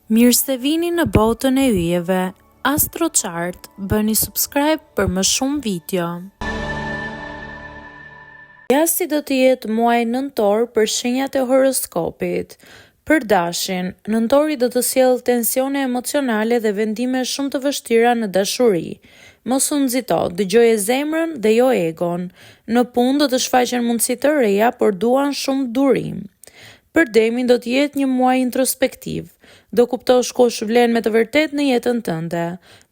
Mirë se vini në botën e yjeve. AstroChart, bëni subscribe për më shumë video. Ja si do të jetë muaji nëntor për shenjat e horoskopit. Për dashin, nëntori do të sjellë tensione emocionale dhe vendime shumë të vështira në dashuri. Mos u nxito, dëgjoje zemrën dhe jo egon. Në punë do të shfaqen mundësi të reja, por duan shumë durim. Për Demin do të jetë një muaj introspektiv. Do kuptosh kush vlen me të vërtet në jetën tënde.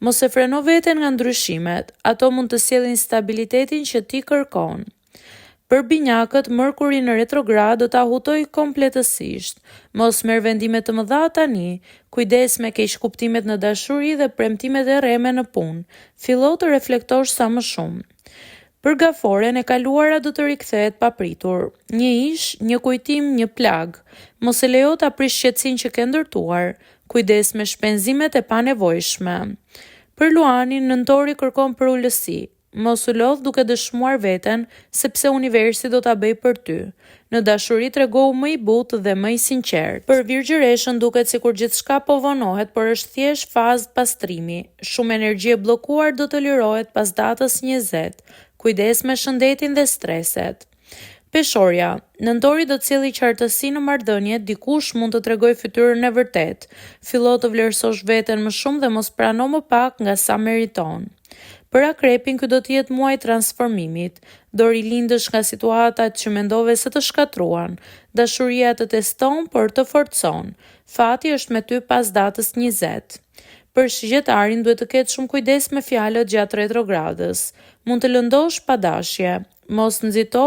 Mos e freno veten nga ndryshimet, ato mund të sjellin stabilitetin që ti kërkon. Për binjakët, Mërkuri në retrograd do ta hutoj kompletësisht. Mos merr vendime të mëdha tani. Kujdes me keqkuptimet në dashuri dhe premtimet e rreme në punë. Fillo të reflektosh sa më shumë. Për gaforen, e kaluara do të rikthehet papritur. Një ish, një kujtim, një plag. Mos e lejo ta prish qetësinë që ke ndërtuar. Kujdes me shpenzimet e panevojshme. Për Luanin, nëntori kërkon për ulësi. Mos u lodh duke dëshmuar veten, sepse universi do ta bëj për ty. Në dashuri tregohu më i butë dhe më i sinqert. Për Virgjëreshën duket sikur gjithçka po vonohet, por është thjesht fazë pastrimi. Shumë energji e bllokuar do të lirohet pas datës 20. Kujdes me shëndetin dhe streset. Peshorja, nëntori do të sjellë qartësi në marrëdhënie, dikush mund të tregojë fytyrën e vërtet. Fillo të vlerësosh veten më shumë dhe mos prano më pak nga sa meriton. Për Akrepin, ky do të jetë muaj transformimit. Do rilindësh nga situatat që mendove se të shkatruan. Dashuria të teston, por të forcon. Fati është me ty pas datës 20. Për Shigjetarin duhet të ketë shumë kujdes me fjalët gjatë retrogradës. Mund të lëndosh pa dashje. Mos nxito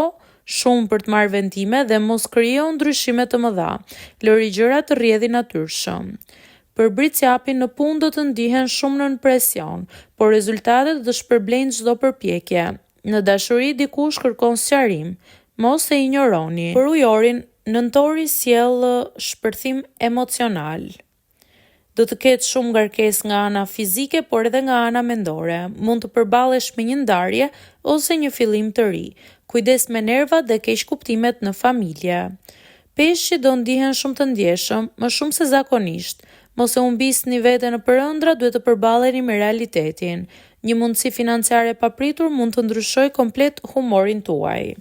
shumë për të marrë vendime dhe mos krijo ndryshime të mëdha. Lëri gjërat të rrjedhin natyrshëm. Për Bricjapin, në punë do të ndihen shumë nën presion, por rezultatet do të shpërblejnë çdo përpjekje. Në dashuri dikush kërkon sqarim. Mos e injoroni. Për Ujorin, nëntori sjell shpërthim emocional. Do të ketë shumë ngarkesë nga ana fizike, por edhe nga ana mendore. Mund të përballesh me një ndarje ose një fillim të ri. Kujdes me nervat dhe keqkuptimet në familje. Peshqi do ndihen shumë të ndjeshëm, më shumë se zakonisht. Mos e humbisni veten në përëndra, duhet të përballeni me realitetin. Një mundësi financiare e papritur mund të ndryshojë komplet humorin tuaj.